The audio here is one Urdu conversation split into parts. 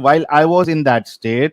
while I was in that state,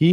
he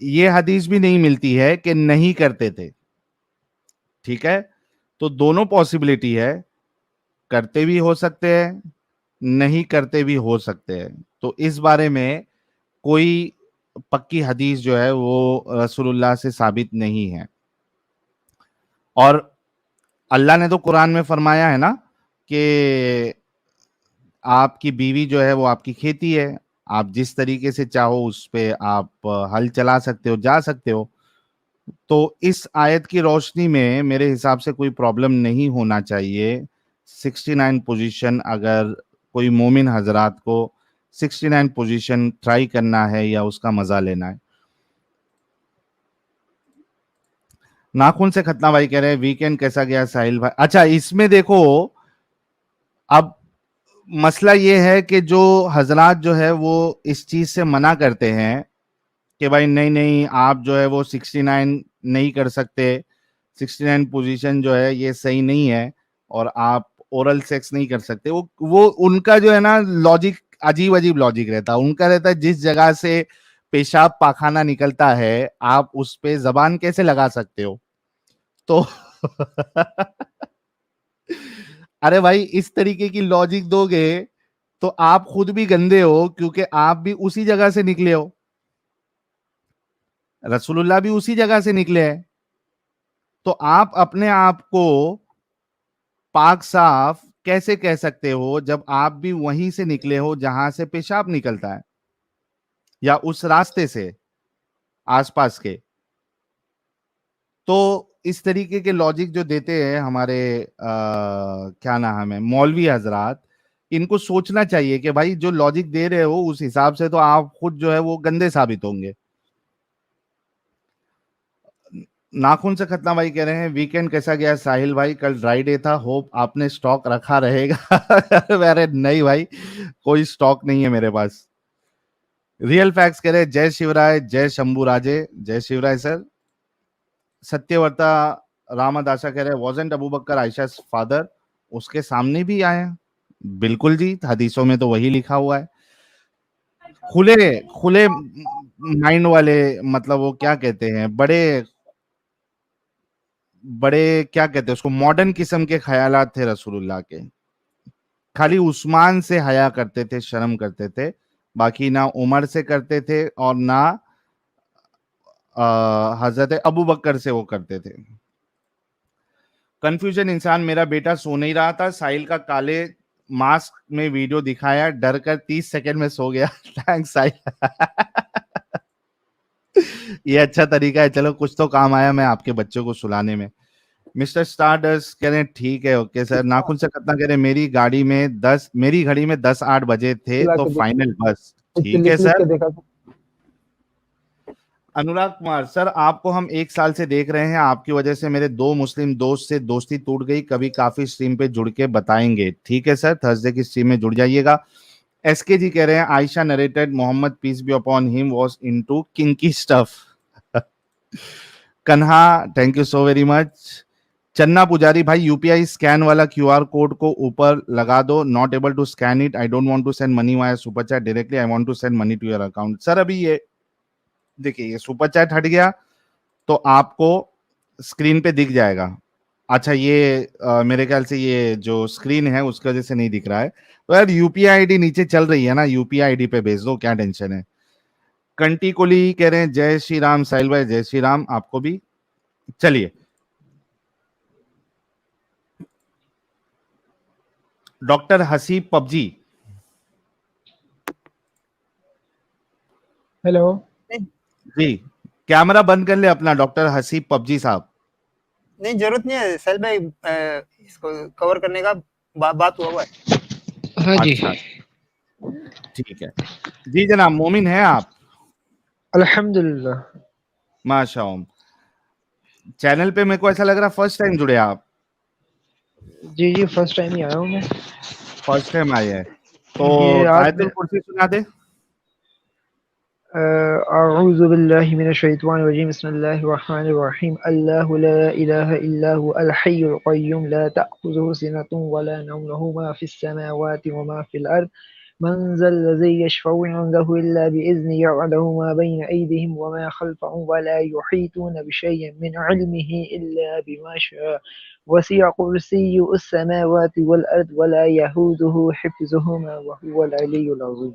یہ حدیث بھی نہیں ملتی ہے کہ نہیں کرتے تھے. ٹھیک ہے, تو دونوں پاسبلٹی ہے, کرتے بھی ہو سکتے ہیں, نہیں کرتے بھی ہو سکتے ہیں. تو اس بارے میں کوئی پکی حدیث جو ہے وہ رسول اللہ سے ثابت نہیں ہے. اور اللہ نے تو قرآن میں فرمایا ہے نا کہ آپ کی بیوی جو ہے وہ آپ کی کھیتی ہے, آپ جس طریقے سے چاہو اس پہ آپ ہل چلا سکتے ہو, جا سکتے ہو. تو اس آیت کی روشنی میں میرے حساب سے کوئی پرابلم نہیں ہونا چاہیے. 69 پوزیشن اگر کوئی مومن حضرات کو 69 پوزیشن ٹرائی کرنا ہے یا اس کا مزہ لینا ہے. ناخن سے ختنہ بھائی کہہ رہے ہیں ویکینڈ کیسا گیا ساحل بھائی. اچھا, اس میں دیکھو اب مسئلہ یہ ہے کہ جو حضرات جو ہے وہ اس چیز سے منع کرتے ہیں کہ بھائی نہیں نہیں آپ جو ہے وہ 69 نہیں کر سکتے, 69 پوزیشن جو ہے یہ صحیح نہیں ہے, اور آپ اورل سیکس نہیں کر سکتے. وہ ان کا جو ہے نا لاجک عجیب عجیب لاجک رہتا ہے. ان کا رہتا ہے جس جگہ سے پیشاب پاخانہ نکلتا ہے آپ اس پہ زبان کیسے لگا سکتے ہو. تو ارے بھائی اس طریقے کی لاجک دو گے تو آپ خود بھی گندے ہو, کیونکہ آپ بھی اسی جگہ سے نکلے ہو, رسول اللہ بھی اسی جگہ سے نکلے ہیں. تو آپ اپنے آپ کو پاک صاف کیسے کہہ سکتے ہو جب آپ بھی وہیں سے نکلے ہو جہاں سے پیشاب نکلتا ہے, یا اس راستے سے آس پاس کے. تو اس طریقے کے لاجک جو دیتے ہیں ہمارے کیا نام ہے مولوی حضرات, ان کو سوچنا چاہیے کہ بھائی جو لاجک دے رہے ہو اس حساب سے تو آپ خود جو ہے وہ گندے ثابت ہوں گے. ناخن سے ختنہ بھائی کہہ رہے ہیں ویکینڈ کیسا گیا ساحل بھائی, کل ڈرائی ڈے تھا, ہوپ آپ نے سٹاک رکھا رہے گا. ارے نہیں بھائی, کوئی سٹاک نہیں ہے میرے پاس. ریئل فیکٹس کہہ رہے جے شیورائے, جے شمبو راجے, جے شیورائے سر. ستیہ ورتا رامداسا کہہ رہے وازنٹ ابو بکر عائشہ فادر, اس کے سامنے بھی آیا. بالکل جی, حدیثوں میں تو وہی لکھا ہوا ہے. کھلے مائنڈ والے, مطلب وہ کیا کہتے ہیں, بڑے کیا کہتے ہیں اس کو, ماڈرن قسم کے خیالات تھے رسول اللہ کے. خالی عثمان سے حیا کرتے تھے, شرم کرتے تھے, باقی نہ عمر سے کرتے تھے اور نہ حضرت ابو بکر سے وہ کرتے تھے. کنفیوژن انسان, میرا بیٹا سو نہیں رہا تھا, ساحل کا کالے ماسک میں ویڈیو دکھایا, ڈر کر 30 سیکنڈ میں سو گیا. تھینکس ساحل. یہ اچھا طریقہ ہے, چلو کچھ تو کام آیا میں آپ کے بچوں کو سلانے میں. مسٹر اسٹارڈس کہہ رہے ہیں ٹھیک ہے اوکے سر. ناخن سے کتنا کہہ رہے ہیں میری گھڑی میں 10:08 بجے تھے تو فائنل بس. ٹھیک ہے سر. انوراگ کمار سر, آپ کو ہم 1 سال سے دیکھ رہے ہیں, آپ کی وجہ سے میرے 2 مسلم دوست سے دوستی ٹوٹ گئی, کبھی کافی اسٹریم پہ جڑ کے بتائیں گے. ٹھیک ہے سر, تھرسڈے کی اسٹریم میں جڑ جائیے گا. ایس کے جی کہہ رہے ہیں Aisha narrated Muhammad peace be upon him was into kinky stuff. کنہا thank you so very much. چنا پجاری بھائی یو پی آئی اسکین والا کیو آر کوڈ کو اوپر لگا دو, not able to scan it, I don't want to send money via super chat directly, I want to send money to your account. Sir ابھی یہ دیکھیے یہ سپر چیٹ ہٹ گیا تو آپ کو اسکرین پہ دکھ جائے گا. اچھا یہ میرے خیال سے یہ جو اسکرین ہے اس کی وجہ سے نہیں دکھ رہا ہے, تو یار U P I I D نیچے چل رہی ہے نا, U P I I D پہ بھیج دو, کیا ٹینشن ہے. کنٹی کولی کہہ رہے ہیں جے شری رام ساحل بھائی, جے شری رام آپ کو بھی. چلیے ڈاکٹر حسیب پب جی. ہیلو جی کیمرہ بند کر لے اپنا ڈاکٹر حسیب پب جی صاحب. نہیں ضرورت نہیں ہے سہیل بھائی, اس کو کور کرنے کا بات ہوا ہے. ہاں جی اچھا ٹھیک ہے جی جناب. مومن ہیں آپ؟ الحمدللہ. ماشاء اللہ. چینل پہ میرے کو ایسا لگ رہا فرسٹ ٹائم جڑے آپ. جی جی فرسٹ ٹائم ہی آیا ہوں میں. فرسٹ ٹائم آئے ہیں تو یہ آج آیت الکرسی سنا دے. اعوذ باللہ من الشیطان الرجیم بسم اللہ الرحمن الرحیم. اللہ لا الہ الا هو الحی القیوم لا تأخذه سنة ولا نوم له ما في السماوات وما في الارض من ذا الذي يشفع عنده إلا بإذنه يعلم ما بين أيديهم وما خلفهم ولا يحيطون بشيء من علمه إلا بما شاء وسع كرسيه السماوات والأرض ولا يهوده حفظهما وهو العلي العظيم.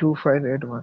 2581.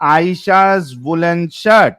Aisha's woolen shirt.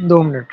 2 منٹ.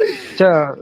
اچھا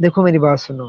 دیکھو میری بات سنو,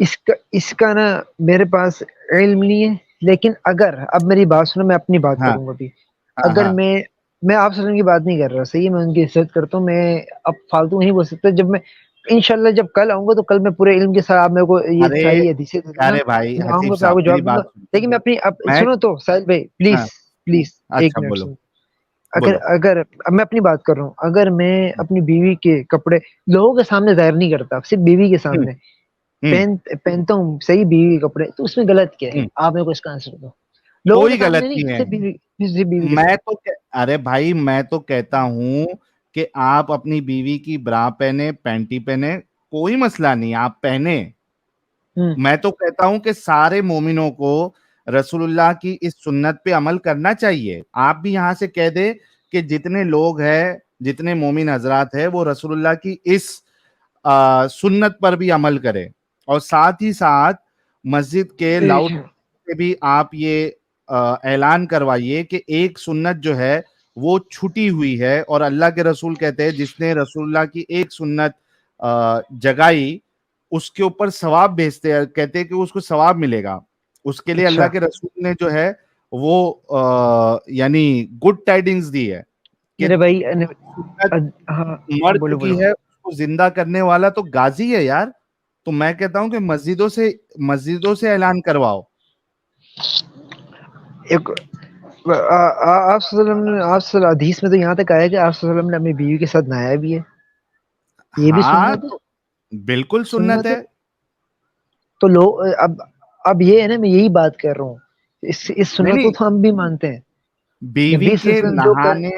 اس کا نا میرے پاس علم نہیں ہے, لیکن اگر اب میری بات سنو, میں اپنی بات ہاں کروں گا ابھی. ہاں اگر ہاں میں آپ سے کی بات نہیں کر رہا, صحیح ہے, میں ان کی عزت کرتا ہوں, میں اب فالتو نہیں بول سکتا. جب میں انشاءاللہ جب کل آؤں گا تو کل میں پورے علم کے ساتھ آپ میرے کو یہ ارے ساری حدیثیں دے دینا, ارے بھائی میں آؤں گا حسیب پھر آپ صاحب کو میری جواب دوں گا. بات سن. لیکن میں اپنی میں سنو تو ساحل بھائی پلیز ہاں پلیز ایک اچھا منٹ بولو سنو. بولو. اگر اب میں اپنی بات کر رہا ہوں, اگر میں اپنی بیوی کے کپڑے لوگوں کے سامنے ظاہر نہیں کرتا, صرف بیوی کے ہوں سامنے ہوں پہنتا ہوں صحیح بیوی کے کپڑے, تو اس میں غلط کیا ہے؟ ہوں آپ میرے کو اس کا آنسر دو. لوگوں کے کوئی سامنے غلط نہیں, نہیں ہے. صرف بیوی کے میں سامنے. تو ارے بھائی میں تو کہتا ہوں کہ آپ اپنی بیوی کی برا پہنے پینٹی پہنے کوئی مسئلہ نہیں, آپ پہنے. ہوں میں تو کہتا ہوں کہ سارے مومنوں کو رسول اللہ کی اس سنت پہ عمل کرنا چاہیے. آپ بھی یہاں سے کہہ دے کہ جتنے لوگ ہیں, جتنے مومن حضرات ہیں, وہ رسول اللہ کی اس سنت پر بھی عمل کرے, اور ساتھ ہی ساتھ مسجد کے لاؤڈ سے بھی آپ یہ اعلان کروائیے کہ ایک سنت جو ہے وہ چھٹی ہوئی ہے, اور اللہ کے رسول کہتے ہیں جس نے رسول اللہ کی ایک سنت جگائی اس کے اوپر ثواب بھیجتے ہیں, کہتے ہیں کہ اس کو ثواب ملے گا. اس کے لیے اچھا اللہ کے رسول نے جو ہے وہ یعنی گڈ ٹائڈنگز دی ہے کہ میرے بھائی سنت ہاں مر بولو بولو. چکی ہے, اس کو زندہ کرنے والا تو غازی ہے یار. تو میں کہتا ہوں کہ مسجدوں سے اعلان کرواؤ. ایک آپ صلی اللہ علیہ وسلم نے, آپ صلی اللہ حدیث میں تو یہاں تک آیا کہ آپ صلی اللہ علیہ وسلم نے اپنی بیوی کے ساتھ نہایا بھی ہے, یہ بھی ہاں سنت ہے. تو بالکل سنت ہے. تو لوگ اب یہ ہے نا, میں یہی بات کر رہا ہوں, اس نہیں سنت کو نہیں, تو ہم بھی مانتے ہیں. بیوی نبی صلی اللہ کے علیہ وسلم جو کر نہانے,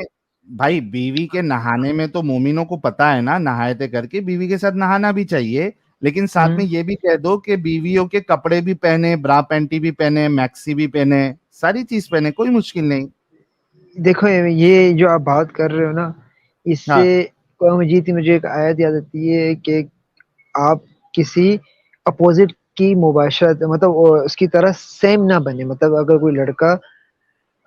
بھائی بیوی کے نہانے میں تو مومنوں کو پتا ہے نا, نہایتے کر کے بیوی کے ساتھ نہانا بھی چاہیے, لیکن ساتھ میں یہ بھی کہہ دو کہ بیویوں کے کپڑے بھی پہنے, برا پینٹی بھی پہنے, میکسی بھی پہنے, ساری چیز پہنے, کوئی مشکل نہیں. دیکھو یہ جو آپ بات کر رہے ہو نا, اس ہاں سے قرآن مجید کی مجھے ایک آیت یاد آتی ہے کہ آپ کسی اپوزٹ کی مباشرت, مطلب اس کی طرح سیم نہ بنے. مطلب اگر کوئی لڑکا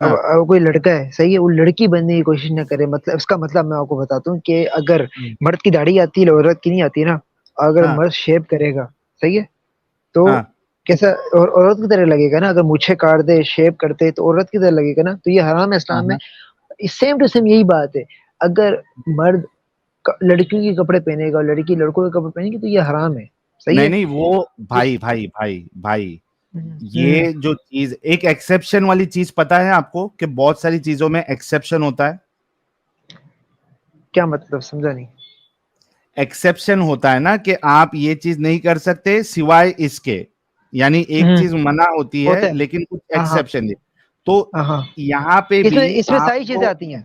ہاں کوئی لڑکا ہے, صحیح ہے, وہ لڑکی بننے کی کوشش نہ کرے. مطلب اس کا مطلب میں آپ کو بتاتا ہوں کہ اگر مرد کی داڑھی آتی ہے, عورت کی نہیں آتی نا, اگر ہاں مرد شیو کرے گا, صحیح ہے, تو ہاں کیسا عورت کی طرح لگے گا نا. اگر مچھے کاٹ دے, شیو کرتے, تو عورت کی طرح لگے گا نا. تو یہ حرام ہے ہاں اسلام میں. ہاں. سیم ٹو سیم یہی بات ہے. اگر مرد لڑکیوں کے کپڑے پہنے گا, لڑکی لڑکوں کے کپڑے پہنے گی, تو یہ حرام ہے. صحیح نہیں ہے. نہیں, وہ بھائی بھائی بھائی بھائی ہوں، یہ جو چیز ایک ایکسیپشن والی چیز پتا ہے آپ کو کہ بہت ساری چیزوں میں ایکسیپشن ہوتا ہے. کیا مطلب سمجھا نہیں. ایکسیپشن ہوتا ہے نا کہ آپ یہ چیز نہیں کر سکتے سوائے اس کے, یعنی ایک ہوں، چیز منع ہوتی ہے ہوتا لیکن کچھ ہاں ہاں ایکسیپشن. تو ہاں ہاں. یہاں پہ بھی اس میں آپ ساری چیزیں کو, آتی ہیں.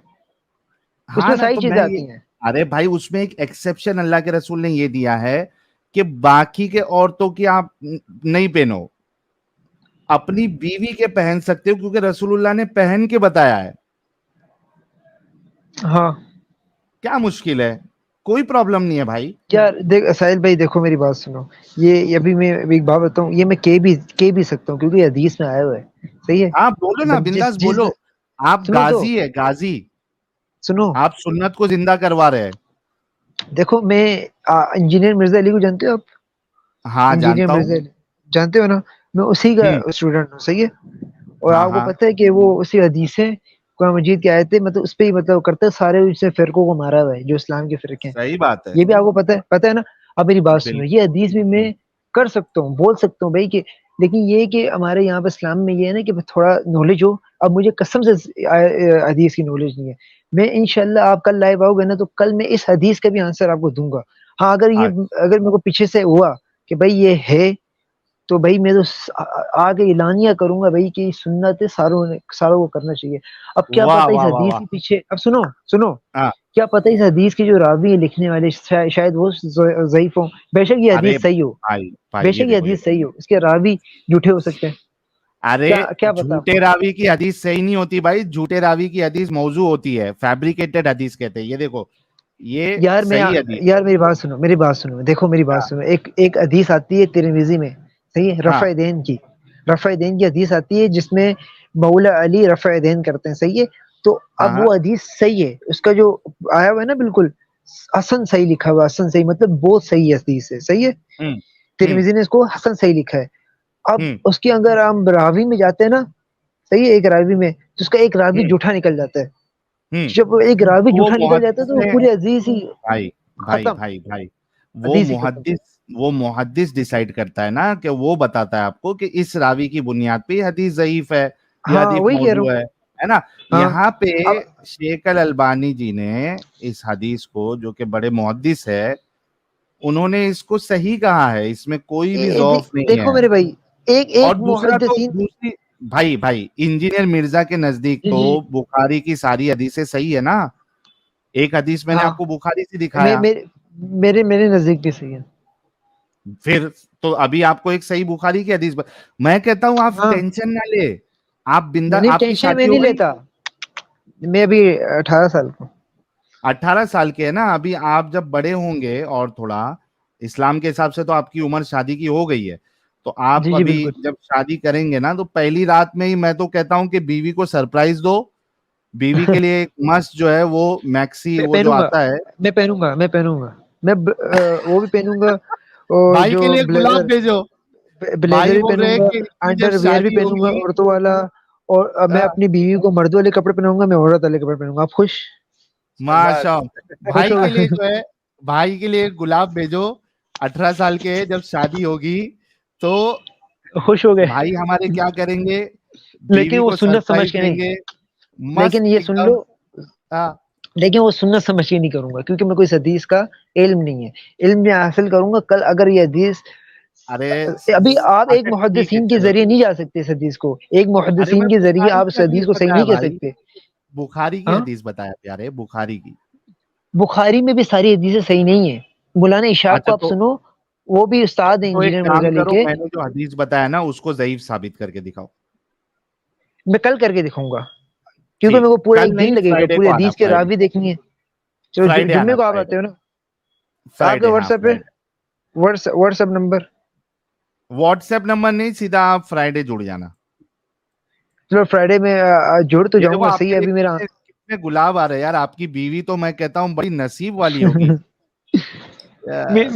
اس ہاں میں نا, ساری تو چیزیں میں یہ, آتی ہیں. ارے بھائی اس میں ایک ایکسیپشن اللہ کے رسول نے یہ دیا ہے کہ باقی کے عورتوں کی آپ نہیں پہنو, اپنی بیوی کے پہن سکتے ہو, کیونکہ رسول اللہ نے پہن کے بتایا ہے. ہاں کیا مشکل ہے, کوئی پرابلم نہیں ہے بھائی. یار دیکھ ساحل بھائی, دیکھو میری بات سنو. یہ ابھی میں ایک بات بتاؤں, یہ میں کہہ بھی سکتا ہوں کیونکہ یہ حدیث میں آیا ہوا ہے. صحیح ہے. آپ بولو نا, مطلب بنداس جس بولو. آپ سنو تو غازی ہے, غازی. سنو. آپ سنت کو زندہ کروا رہے ہیں. دیکھو میں انجینئر مرزا علی کو جانتے ہو آپ؟ ہاں انجینئر جانتا ہوں. مرزا علی جانتے ہو نا, میں اسی کا ہوں اسٹوڈنٹ ہوں. صحیح ہے. اور ہاں آپ کو ہاں پتہ ہے کہ وہ اسی حدیثیں قرآن مجید کی آیتیں, مطلب اس پہ ہی مطلب کرتے ہیں. سارے اس سے فرقوں کو مارا ہوا ہے جو اسلام کے فرقے ہیں. صحیح بات ہے. یہ بھی آپ کو پتہ ہے نا. اب میری بات سنو, بالکل. یہ حدیث بھی میں کر سکتا ہوں, بول سکتا ہوں بھائی کہ, لیکن یہ کہ ہمارے یہاں پہ اسلام میں یہ ہے نا کہ تھوڑا نالج ہو. اب مجھے قسم سے حدیث کی نالج نہیں ہے. میں انشاءاللہ آپ کل لائیو آؤ گے نا, تو کل میں اس حدیث کا بھی آنسر آپ کو دوں گا. ہاں اگر میرے کو پیچھے سے ہوا کہ بھائی یہ ہے, تو بھائی میں تو آگے اعلانیہ کروں گا بھائی کہ سنت ساروں کو کرنا چاہیے. اب کیا واہ پتہ اس واہ واہ حدیث واہ. کے پیچھے, اب سنو ہاں کیا پتہ اس حدیث کے جو راوی ہے لکھنے والے شاید وہ ضعیف ہوں. بے شک یہ ارے حدیث صحیح ہو, بھائی بے بھائی شک یہ یہ حدیث صحیح ہو, اس کے راوی جھوٹے ہو سکتے ہیں. ارے کیا پتا آپ جھوٹے کو. راوی کی حدیث صحیح نہیں ہوتی بھائی, جھوٹے راوی کی حدیث موضوع ہوتی ہے, فیبریکیٹڈ حدیث کہتے ہیں. یہ دیکھو, یہ صحیح حدیث. یار میری بات سنو, دیکھو میری بات ہاں سنو. ایک حدیث آتی ہے ترمذی میں, صحیح ہے, ہاں رفع دین کی. رفع دین کی حدیث آتی ہے جس میں مولا علی رفع دین کرتے ہیں, صحیح ہے. تو اب ہاں وہ حدیث صحیح ہے, اس کا جو آیا ہوا ہے نا بالکل حسن صحیح لکھا ہوا, حسن صحیح مطلب بہت صحیح حدیث ہے, صحیح ہے. ہوں ترمذی نے اس کو حسن صحیح لکھا ہے. اب ہوں اس کے اگر ہم راوی میں جاتے ہیں نا, صحیح ہے, ایک راوی میں تو اس کا ایک راوی ہوں جھوٹا نکل جاتا ہے. ہوں جب ایک راوی وہ جھوٹا نکل جاتا ہے محدث تو وہ نے پوری حدیث ہی بھائی بھائی ختم, بھائی بھائی حدیث ہی ختم. وہ محدث ڈیسائیڈ کرتا ہے نا, کہ وہ بتاتا ہے آپ کو کہ اس راوی کی بنیاد پہ یہ حدیث ضعیف ہے, یہ ہاں حدیث وہی کہہ رہا موضوع ہوں. ہے نا. ہاں یہاں پہ اب شیخ الالبانی جی نے اس حدیث کو, جو کہ بڑے محدث ہے, انہوں نے اس کو صحیح کہا ہے, اس میں کوئی بھی ضعف نہیں ہے. دیکھو میرے بھائی, ایک اور ایک دوسرا تو محدثین, دوسری بھائی انجینئر مرزا کے نزدیک جی تو جی بخاری کی ساری حدیثیں صحیح ہے نا. ایک حدیث میں نے ہاں آپ کو بخاری سے دکھایا. میرے نزدیک بھی صحیح ہے. پھر تو ابھی آپ کو ایک صحیح بخاری کی حدیث میں کہتا ہوں آپ ہاں ٹینشن نہ لے, آپ بندہ, نہیں آپ کی ٹینشن میں شادی نہیں ہو گئی, لیتا, میں ابھی 18 سال کا ہوں. 18 سال کے ہے نا. ابھی آپ جب بڑے ہوں گے اور تھوڑا اسلام کے حساب سے تو آپ کی عمر شادی کی ہو گئی ہے, تو جی آپ جی ابھی بالکل. جب شادی کریں گے نا, تو پہلی رات میں ہی میں تو کہتا ہوں کہ بیوی کو سرپرائز دو. بیوی کے لیے ایک مست جو ہے وہ میکسی, میں وہ جو پہنوں گا, آتا ہے, میں وہ بھی پہنوں گا, اور بھائی جو کے لیے گلاب بلیزر بھیجو. بلیزر بھائی بھی بول پہنوں رہے ہیں گا, کہ اس کی جب انڈر ویئر بھی شادی پہنوں گا ہوگی, عورتوں والا, اور میں اپنی بیوی کو مرد والے کپڑے پہناؤں گا, میں عورت والے کپڑے پہنوں گا. آپ خوش؟ ماشاء خوش بھائی ہو کے لیے گئے. جو ہے, بھائی کے لیے گلاب بھیجو. 18 سال کے جب شادی ہوگی تو خوش ہو گئے. بھائی ہمارے کیا کریں گے, لیکن بیوی وہ کو سنت سمجھ سرپرائز کے دیں نہیں, گے لیکن مست یہ ایک سن دم. لو, لیکن وہ سنت سمجھ کے نہیں کروں گا, کیونکہ میں کوئی حدیث کا علم نہیں ہے. علم میں حاصل کروں گا کل, اگر یہ حدیث ارے ابھی آپ ایک اچھا ٹھیک ہے, محدثین کے چلو. ذریعے نہیں جا سکتے اس حدیث کو, ایک ارے میں محدثین کے ذریعے بخاری آپ کی اس حدیث حدیث کو صحیح بتایا نہیں کہہ بھائی, سکتے. بخاری کی ہاں حدیث بتایا پیارے, بخاری کی. بخاری میں بھی ساری حدیثیں صحیح نہیں ہیں. مولانا اشاق اچھا کو آپ سنو, وہ بھی استاد ہیں تو ایک انجینئر مرزا کام علی کرو, کے. میں نے جو حدیث بتایا نا اس کو ضعیف ثابت کر کے دکھاؤ. میں کل کر کے دکھاؤں گا, کیونکہ میرے ٹھیک کو ہے, پورا کل ایک دن نہیں, لگے گا, فرائیڈے پوری کو آنا, حدیث کے فرائیڈے, راوی دیکھنی ہے. چلو فرائیڈے جمعے آنا, کو آپ فرائیڈے, آتے ہو نا, آپ کا فرائیڈے, ہاں واٹس ایپ ہے, Friday. What's app number. What's app number نہیں, سیدھا آپ فرائیڈے جڑ جانا. چلو فرائیڈے میں جڑ تو یہ جاؤں دیکھو گا, آپ صحیح کے ہے. لیے ابھی میرا کتنے گلاب آ رہے ہیں یار, آپ کی بیوی تو میں کہتا ہوں بڑی نصیب والی ہوگی.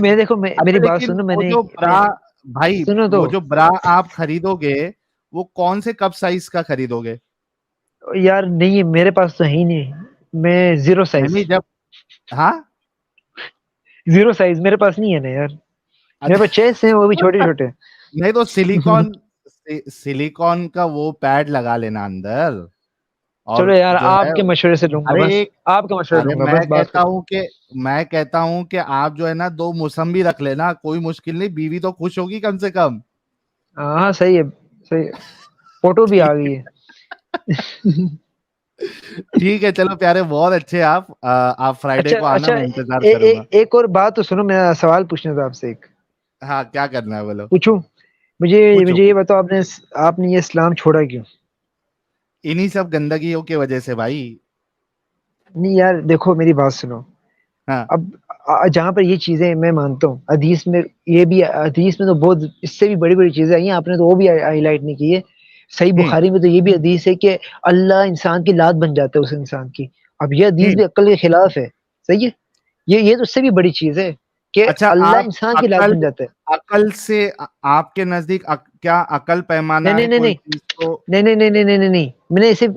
میں دیکھو, میری اچھا بات لیکن سنو, وہ جو برا, بھائی سنو تو وہ جو برا آپ خریدو گے وہ کون سے کپ سائز کا خریدو گے؟ یار نہیں ہے میرے پاس تو ہے ہی نہیں, میں زیرو سائز, نہیں جب, ہاں زیرو سائز میرے پاس نہیں ہے نا یار. میرے پاس چیس ہیں, وہ بھی چھوٹے چھوٹے. نہیں تو سلیکون کا وہ پیڈ لگا لینا اندر, اور چلو یار جو ہے, آپ کے مشورے سے لوں گا, ارے بس ایک, آپ کا مشورہ ارے لوں گا, بس بات ختم. میں کہتا ہوں کہ آپ جو ہے نا 2 موسمبی رکھ لینا, کوئی مشکل نہیں, بیوی تو خوش ہوگی کم سے کم. ہاں صحیح ہے, صحیح ہے. فوٹو بھی آ گئی ہے. ٹھیک ہے, چلو پیارے, بہت اچھے آپ فرائیڈے کو آنا, اچھا, میں انتظار کروں گا. ایک اور بات تو سنو, میرا سوال پوچھنا تھا آپ سے ایک. ہاں کیا کرنا ہے بولو, پوچھوں؟ مجھے پوچھو یہ پوچھو. بتاؤ, آپ نے یہ اسلام چھوڑا کیوں؟ انہی سب گندگیوں کی وجہ سے بھائی. نہیں یار دیکھو, میری بات سنو. ہاں اب جہاں پر یہ چیزیں میں مانتا ہوں, حدیث میں یہ بھی, حدیث میں تو بہت اس سے بھی بڑی بڑی چیزیں آئی ہیں, آپ نے تو وہ بھی ہائی لائٹ نہیں کی ہے. صحیح بخاری میں تو یہ بھی حدیث ہے کہ اللہ انسان کی لات بن جاتا ہے اس انسان کی. اب یہ حدیث بھی عقل کے خلاف ہے, صحیح ہے. یہ تو اس سے بھی بڑی چیز ہے کہ اچھا, اللہ آپ انسان کی لات بن جاتا ہے. عقل سے, آپ کے نزدیک کیا عقل پیمانہ نہیں ہے نہیں کوئی نہیں چیز کو؟ نہیں نہیں نہیں نہیں نہیں نہیں نہیں, میں نے صرف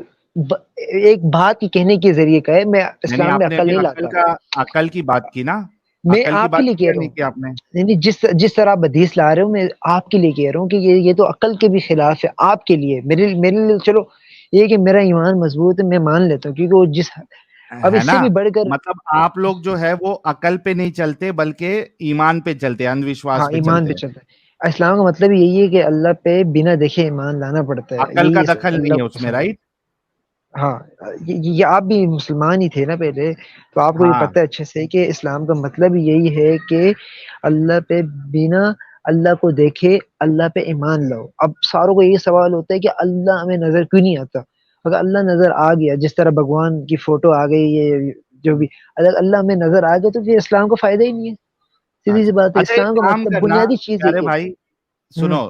ایک بات کی کہنے کے ذریعے کہا ہے, میں نہیں, اسلام آپ میں نے عقل ابھی نہیں لاتا. عقل کی بات کی نا, میں عقل کی آپ کے بات لیے کی کہہ یا رہا نہیں ہوں, کی آپ نے؟ نہیں نہیں, جس طرح آپ حدیث لا رہے ہو, میں آپ کے لیے کہہ رہا ہوں کہ یہ تو عقل کے بھی خلاف ہے. آپ کے لیے, میرے لیے چلو یہ کہ میرا ایمان مضبوط ہے, میں مان لیتا ہوں, کیونکہ وہ اب ہے اس سے نا, بھی بڑھ کر. مطلب آپ لوگ جو ہے وہ عقل پہ نہیں چلتے بلکہ ایمان پہ چلتے, اندھ ہاں وشواس پہ ایمان چلتے پہ ہیں. چلتا ہے. اسلام کا مطلب یہی ہے کہ اللہ پہ بنا دیکھے ایمان لانا پڑتا ہے, عقل کا یہی دخل اللہ نہیں ہے کو اس میں, پسند ہے. رائٹ. ہاں, یہ آپ بھی مسلمان ہی تھے نا پہلے, تو آپ کو یہ ہاں پتہ ہے اچھے سے کہ اسلام کا مطلب یہی ہے کہ اللہ پہ بنا اللہ کو دیکھے اللہ پہ ایمان لاؤ. اب ساروں کو یہ سوال ہوتا ہے کہ اللہ ہمیں نظر کیوں نہیں آتا؟ اگر اللہ نظر آ گیا, جس طرح بھگوان کی فوٹو آ گئی, یہ جو بھی, اگر اللہ ہمیں نظر آ گیا تو پھر اسلام کا فائدہ ہی نہیں ہے. سیدھی سی بات ہے, اچھا, ایک اسلام کا کام مطلب کرنا بنیادی چیز پیارے یہی ہے. بھائی, سنو,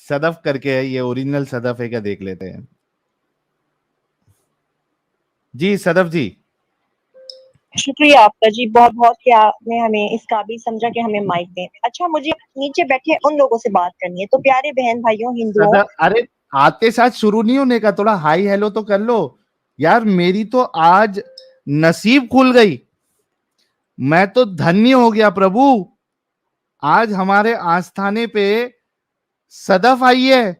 صدف کر کے ہے, یہ اوریجنل صدف ہے کیا, دیکھ لیتے ہیں. جی صدف جی. شکریہ آپ کا جی, بہت بہت کہ آپ نے ہمیں اس قابل سمجھا کہ ہمیں مائک دیں. اچھا مجھے نیچے بیٹھے ان لوگوں سے بات کرنی ہے, تو پیارے بہن بھائیوں ہندوؤں, صدف, ارے آتے ساتھ شروع نہیں ہونے کا, تھوڑا ہائی ہیلو تو کر لو یار. میری تو آج نصیب کھل گئی, میں تو دھنی ہو گیا پربھو. آج ہمارے آستھانے پہ صدف آئی ہے,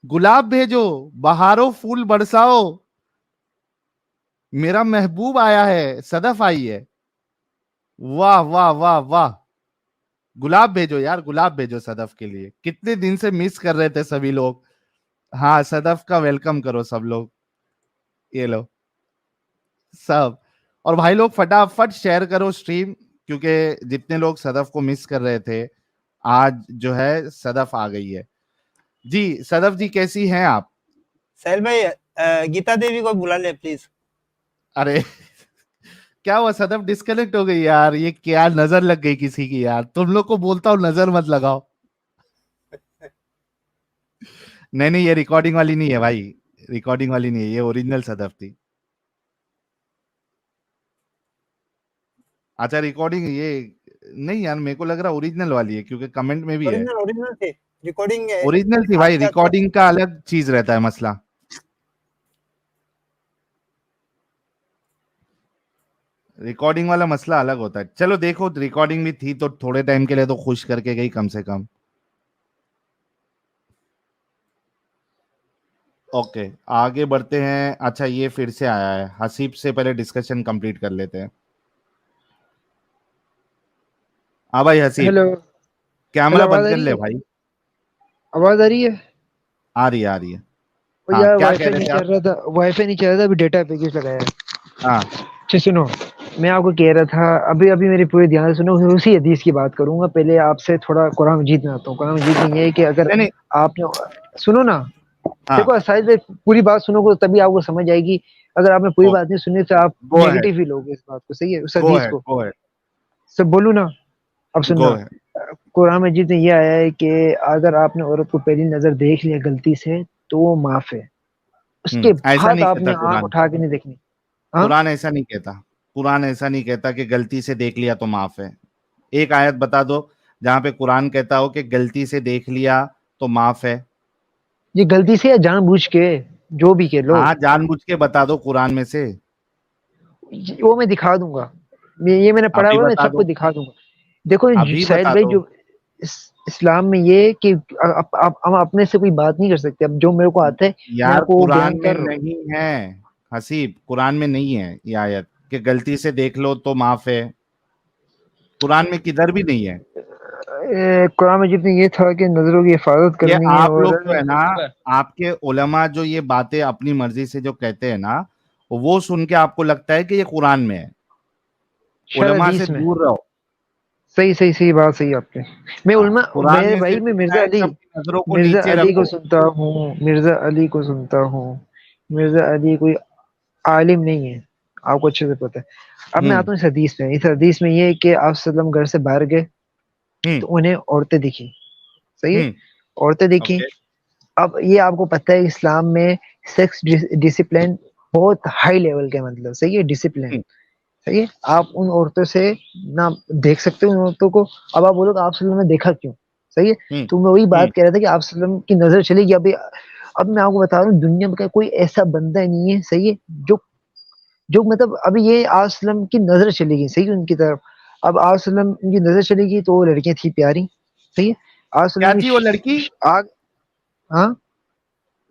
گلاب بھیجو, بہارو پھول برساؤ, میرا محبوب آیا ہے, صدف آئی ہے. واہ واہ واہ واہ, گلاب بھیجو یار, گلاب بھیجو صدف کے لیے. کتنے دن سے مس کر رہے تھے سبھی لوگ. ہاں صدف کا ویلکم کرو سب لوگ, یہ لو سب. اور بھائی لوگ فٹافٹ شیئر کرو اسٹریم, کیونکہ جتنے لوگ صدف کو مس کر رہے تھے, آج جو ہے صدف آ گئی ہے. جی صدف جی کیسی ہیں آپ؟ سہیل بھائی گیتا دیوی کو بلا لے پلیز. ارے کیا ہوا صدف, ڈسکنیکٹ ہو گئی یار. یہ کیا نظر لگ گئی کسی کی یار, تم لوگ کو بولتا ہوں نظر مت لگاؤ. نہیں یہ ریکارڈنگ والی نہیں ہے بھائی, ریکارڈنگ والی نہیں ہے, یہ اوریجنل صدف تھی. اچھا ریکارڈنگ یہ نہیں یار, میرے کو لگ رہا اوریجنل والی ہے, کیونکہ کمنٹ میں بھی ہے اوریجنل تھی ریکارڈنگ. اوریجنل تھی بھائی. ریکارڈنگ کا الگ چیز رہتا ہے مسئلہ, ریکارڈنگ والا مسئلہ الگ ہوتا ہے. چلو دیکھو ریکارڈنگ بھی تھی تو تھوڑے ٹائم کے لیے تو خوش کر کے گئی کم سے کم. اوکے آگے بڑھتے ہیں. اچھا یہ پھر سے آیا ہے, حسیب سے پہلے ڈسکشن کمپلیٹ کر لیتے ہیں. ہاں بھائی حسیب, ہیلو کیمرہ آواز بند آ کر رہی لے ہے؟ بھائی. آواز آ رہی ہے؟ آ رہی ہے آ رہی ہے. وہ ہاں یار کیا وائی کہہ فائی رہے نہیں تھے چل آپ؟ رہا تھا, وائی فائی نہیں چل رہا تھا, ابھی ڈیٹا پیکج لگایا ہے. ہاں اچھا سنو, میں آپ کو کہہ رہا تھا, ابھی میری پورے دھیان سے سنو, اسی حدیث کی بات کروں گا. پہلے آپ سے تھوڑا قرآن مجید میں آتا ہوں. قرآن مجید میں یہ ہے کہ اگر نہیں آپ نے سنو نا, ہاں دیکھو سائز پوری بات سنو گے تبھی آپ کو سمجھ آئے گی. اگر آپ نے پوری بات نہیں سنی تو آپ گو ہے نیگیٹو ہی لوگے اس بات کو. صحیح ہے, اس گو حدیث ہے کو گو ہے سب بولوں نا. اب گو سننا, ہے. قرآن مجید میں یہ آیا ہے کہ اگر آپ نے عورت کو پہلی نظر دیکھ لیا غلطی سے تو وہ معاف ہے, اس کے ایسا بعد نہیں آپ کہتا نے آنکھ قرآن. اٹھا کے نہیں دیکھنی. ہاں قرآن ایسا نہیں کہتا. قرآن ایسا نہیں کہتا کہ غلطی سے دیکھ لیا تو معاف ہے. ایک آیت بتا دو جہاں پہ قرآن کہتا ہو کہ غلطی سے دیکھ لیا تو معاف ہے. یہ غلطی سے یا جان بوجھ کے, جو بھی کہہ لو, ہاں جان بوجھ کے بتا دو قرآن میں سے. وہ میں دکھا دوں گا. یہ میں نے پڑھا ابھی ہوا ہے, میں بتا سب کو دو, دکھا دوں گا. دیکھو ابھی ساحل بتا بھائی, دو. جو اسلام میں یہ کہ ہم اپنے سے کوئی بات نہیں کر سکتے. اب جو میرے کو آتا ہے میں یار آپ کو وہ بیان قرآن میں کر رہا ہوں. نہیں ہے حسیب, قرآن میں نہیں ہے یہ آیت کہ غلطی سے دیکھ لو تو معاف ہے. قرآن میں کدھر بھی نہیں ہے. قرآن مجید میں یہ تھا کہ نظروں کی حفاظت یہ کرنی ہے. آپ اور لوگ جو ہے نا, آپ کے علماء جو یہ باتیں اپنی مرضی سے جو کہتے ہیں نا, وہ سن کے آپ کو لگتا ہے کہ یہ قرآن میں ہے. شاید علماء سے حدیث میں. دور رہو. صحیح بات صحیح آپ نے. میں ہاں, علماء, قرآن میں میں بھائی صرف میں اتنا ہے کہ اپنی نظروں کو نیچے مرزا علی کو رکھو. سنتا ہوں, مرزا علی کو سنتا ہوں. مرزا علی کوئی عالم نہیں ہے, آپ کو اچھے سے پتا ہے. اب میں ہوں آتا ہوں اس حدیث میں. اس حدیث میں یہ ہے کہ آپ صلی اللہ علیہ وسلم گھر سے باہر گئے ہوں تو انہیں عورتیں دکھی. صحیح ہے, ہوں عورتیں دیکھی. اوکے. اب یہ آپ کو پتہ ہے اسلام میں سیکس ڈسپلن بہت ہائی لیول کا, مطلب صحیح ہے, ڈسپلن. ہوں صحیح ہے, آپ ان عورتوں سے نہ دیکھ سکتے ہو ان عورتوں کو. اب آپ بولو کہ آپ صلی اللہ علیہ وسلم نے دیکھا کیوں؟ صحیح ہے, ہوں تو میں وہی ہوں بات کہہ رہا تھا کہ آپ صلی اللہ علیہ وسلم کی نظر چلے گی. اب میں آپ کو بتا رہا ہوں, دنیا میں کوئی ایسا بندہ نہیں ہے, صحیح ہے, جو مطلب ابھی یہ آپ صلی اللہ علیہ وسلم کی نظر چلے گی, صحیح ہے, ان کی طرف. اب آپ صلی اللہ علیہ وسلم کی نظر چلے گی تو وہ لڑکیاں تھی پیاری. صحیح ہے, آپ صلی کیا اللہ تھی علیہ وہ وسلم لڑکی؟ کی آگ. ہاں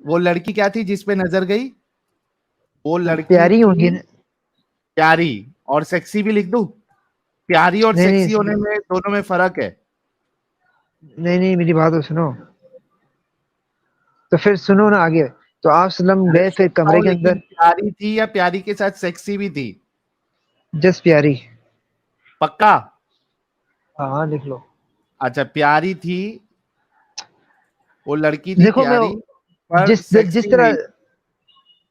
وہ لڑکی کیا تھی جس پہ نظر گئی؟ وہ لڑکی پیاری ہوں تھی گی نا. پیاری. اور سیکسی بھی لکھ دوں؟ پیاری اور نہیں سیکسی ہونے میں دونوں میں فرق ہے. نہیں میری بات تو سنو. تو پھر سنو نا آگے. تو آپ صلی اللہ علیہ وسلم ارے گئے پھر سنتا کمرے ہوں, کے اندر. لیکن پیاری تھی یا پیاری کے ساتھ سیکسی بھی تھی؟ جس پیاری. پکا؟ ہاں لکھ لو. اچھا پیاری تھی, وہ لڑکی تھی دیکھو میں پیاری پر جس سیکسی طرح. نہیں.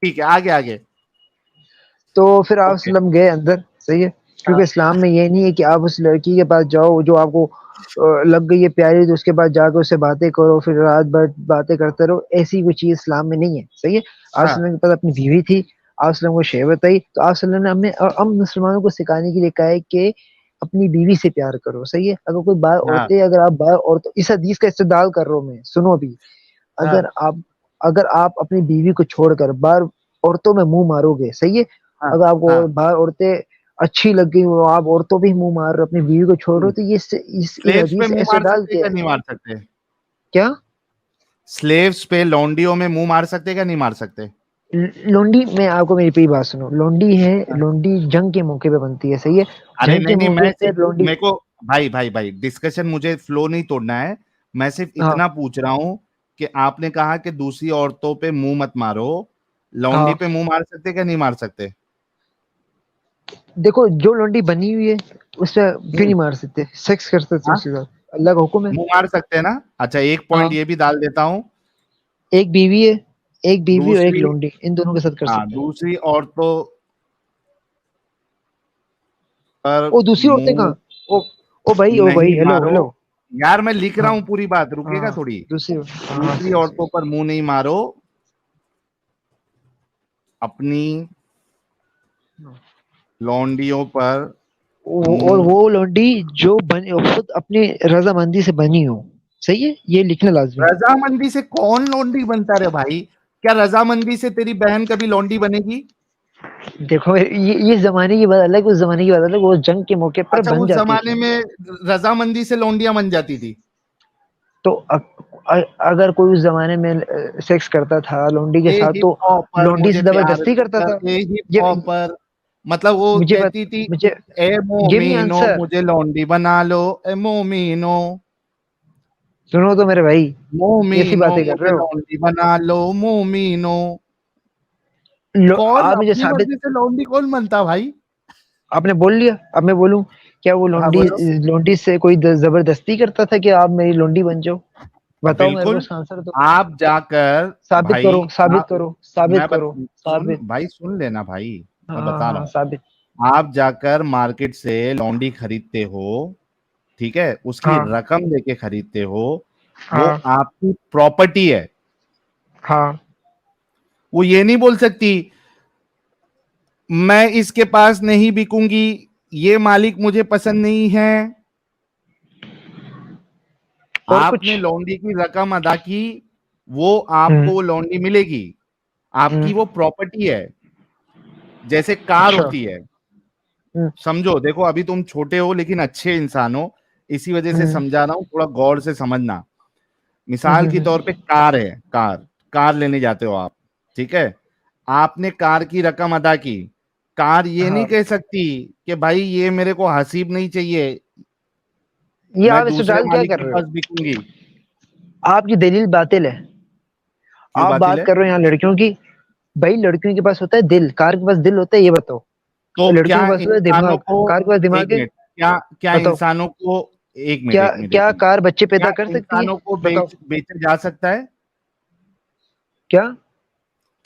ٹھیک ہے آگے آگے. تو پھر آپ اوکے. صلی اللہ علیہ وسلم گئے اندر. صحیح ہے, کیونکہ اسلام میں یہ نہیں ہے کہ آپ اس لڑکی کے پاس جاؤ جو آپ کو لگ گئی ہے پیاری تو اس کے پاس جا کے اس سے باتیں کرو پھر رات بھر باتیں کرتے رہو. ایسی کوئی چیز اسلام میں نہیں ہے. صحیح ہے. آپ ہاں صلی اللہ علیہ وسلم کے پاس اپنی بیوی تھی, آپ صلی اللہ علیہ وسلم کو شے بتائی, تو آپ صلی اللہ علیہ وسلم نے ہم مسلمانوں کو سکھانے کے لیے کہا ہے کہ اپنی بیوی سے پیار کرو. صحیح ہے. اگر کوئی باہر ہاں عورتیں, اگر آپ باہر عورتوں, اس حدیث کا استدلال کر رہا ہوں میں, سنو ابھی, ہاں اگر آپ اپنی بیوی کو چھوڑ کر باہر عورتوں میں منہ مارو گے, صحیح ہے, ہاں اگر آپ کو ہاں باہر عورتیں اچھی لگ گئی ہو, آپ عورتوں بھی منہ مار رہے ہو, اپنی بیوی کو چھوڑ رہے ہو, تو یہ اس سلیوز پہ حدیث سے منہ مار استدلال سکتے کیا کیا ہے؟ نہیں مار سکتے؟ کیا سلیوز پہ لونڈیوں میں منہ مار سکتے کیا نہیں مار سکتے؟ لونڈی, میں آپ کو میری پہ بات سنو, لونڈی ہے, لونڈی جنگ کے موقع پہ بنتی ہے. صحیح ہے. ارے جنگ کے نہیں نہیں، موقع میں پہ لونڈی, میرے کو بھائی ڈسکشن مجھے فلو نہیں توڑنا ہے. میں صرف ہاں اتنا پوچھ رہا ہوں کہ آپ نے کہا کہ دوسری عورتوں پہ منہ مت مارو, ہاں, لونڈی پہ منہ مار سکتے کیا نہیں مار سکتے؟ دیکھو جو لونڈی بنی ہوئی ہے اس سے کیوں نہیں مار سکتے, سیکس کر سکتے ہاں اس کے ساتھ, اللہ کا حکم ہے. منہ مار سکتے ہیں نا. اچھا ایک ہاں, پوائنٹ یہ بھی ڈال دیتا ہوں, ایک بیوی ہے, ایک بیوی اور ایک دوسری لونڈی, ان دونوں کے ساتھ کر ہاں سکتے ہیں. دوسری عورتوں پر وہ دوسری عورتیں منہ کہاں, او بھائی, او بھائی, نہیں ہیلو مارو. ہیلو, یار میں لکھ رہا ہاں ہوں پوری بات, رکے گا ہاں, تھوڑی. دوسری, ہاں ہاں, دوسری عورتوں پر منہ نہیں مارو, اپنی لونڈیوں پر اور منہ. وہ لونڈی جو خود اپنی رضامندی سے بنی ہو. صحیح ہے, یہ لکھنا لازمی. رضامندی سے کون لونڈی بنتا رہے بھائی؟ کیا رضامندی سے تیری بہن کبھی لونڈی بنے گی؟ دیکھو یہ زمانے کی بات الگ, اس زمانے کی بات الگ, وہ جنگ کے موقع پر اچھا بن اس جاتی زمانے تھی. میں رضامندی سے لونڈیاں بن جاتی تھی؟ تو اگر کوئی اس زمانے میں سیکس کرتا تھا لونڈی کے اے ساتھ تو ہپ ہاپر لونڈی مجھے سے پیار زبردستی کرتا کر, تھا. اے ہپ یہ ہاپر مطلب وہ مجھے کہتی تھی مجھے اے گیو می مومینو آنسر, مجھے لونڈی بنا لو, اے مومینو سنو تو میرے بھائی, کیسی مومینو باتیں کر مجھے رہے ہو. لونڈی بنا لو مومینو. کون آپ مجھے اپنی ثابت, مرضی سے لونڈی کون بنتا بھائی؟ آپ نے بول لیا, اب میں بولوں کیا وہ ہاں لونڈی, بولو. لونڈی سے کوئی زبردستی کرتا تھا کہ آپ میری لونڈی بن جاؤ؟ بتاؤ میرے کو بالکل. اس کا آنسر دو. آپ جا کر ثابت بھائی کرو, ثابت کرو, میں ثابت کرو, سن ثابت. بھائی, سن لینا بھائی, میں ہاں بتا رہا ہاں, ہوں. ثابت. آپ جا کر مارکیٹ سے لونڈی خریدتے ہو, ٹھیک ہے, اس کی ہاں رقم دے کے خریدتے ہو, وہ ہاں آپ کی پراپرٹی ہے. ہاں, وہ یہ نہیں بول سکتی میں اس کے پاس نہیں بکوں گی, یہ مالک مجھے پسند نہیں ہے. اور آپ کچھ. نے لونڈی کی رقم ادا کی, وہ آپ ہوں کو لونڈی ملے گی, آپ ہوں, کی وہ پراپرٹی ہے. جیسے کار اچھا. ہوتی ہے, ہوں سمجھو, دیکھو ابھی تم چھوٹے ہو لیکن اچھے انسان ہو, اسی وجہ سے ہوں سمجھا رہا ہوں, تھوڑا غور سے سمجھنا. مثال ہوں کی طور پہ کار ہے, کار لینے جاتے ہو آپ, ٹھیک ہے, آپ نے کار کی رقم ادا کی, کار یہ نہیں ہاں, کہہ سکتی کہ بھائی یہ میرے کو حسیب نہیں چاہیے, یہ میں آپ دوسرے اسٹائل کیا مالک کر کے رہے ہو؟ پاس بکوں گی. آپ کی دلیل باطل ہے. کیوں آپ باطل بات ہے؟ کر رہے ہو یہاں لڑکیوں کی, بھائی لڑکیوں کے پاس ہوتا ہے دل, کار کے پاس دل ہوتا ہے, یہ بتاؤ. تو لڑکیوں کیا کے پاس ہوتا ہے انسانوں دماغ, کو کار کے پاس دماغ ایک ہے. منٹ کیا بتاؤ, انسانوں کو ایک منٹ کیا ایک منٹ ایک کیا منٹ کار بچے کیا پیدا کر سکتی انسانوں کو ہے؟ بتاؤ بیچا جا سکتا ہے؟ کیا.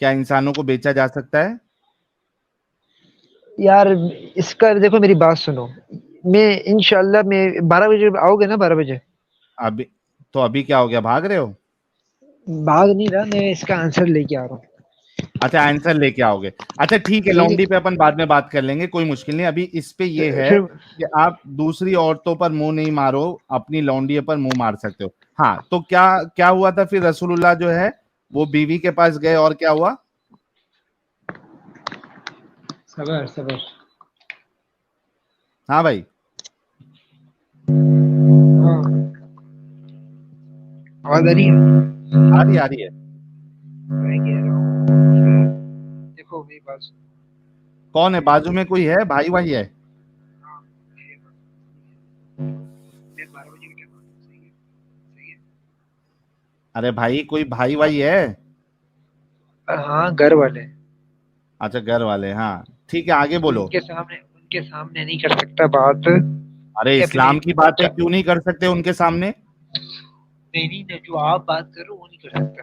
کیا انسانوں کو بیچا جا سکتا ہے؟ یار اس کا دیکھو, میری بات سنو, میں انشاءاللہ میں 12 بجے آؤ گے نا, 12 بجے. ابھی کیا ہو گیا, بھاگ رہے ہو؟ بھاگ نہیں رہا, میں اس کا آنسر لے کے آ رہا ہوں. اچھا آنسر لے کے آؤ گے, اچھا ٹھیک ہے, ٹھیک لونڈی پہ اپن بعد میں بات کر لیں گے, کوئی مشکل نہیں. ابھی اس پہ یہ ہے, ہے پھر کہ آپ دوسری عورتوں پر منہ نہیں مارو, اپنی لونڈی پر منہ مار سکتے ہو. ہاں, تو کیا ہوا تھا پھر؟ رسول اللہ جو ہے وہ بیوی کے پاس گئے, اور کیا ہوا؟ صبر صبر. ہاں بھائی, ہاں, آواز آ رہی ہے؟ آ رہی ہے. میں کہہ رہا ہوں, دیکھو میری بات سنو. کون ہے بازو میں, کوئی ہے, بھائی بھائی ہے؟ ہاں, میں 12 بجے کا ٹائم آتا ہوں, صحیح ہے, صحیح ہے. ارے بھائی, کوئی بھائی بھائی ہے؟ ہاں, گھر والے. اچھا گھر والے, ہاں ٹھیک ہے, آگے بولو. ان کے سامنے نہیں کر سکتا بات. ارے کہ اسلام کی بات ہے, چاچا, کیوں نہیں کر سکتے ان کے سامنے؟ نہیں جو آپ بات کر رہے ہو وہ نہیں کر سکتا.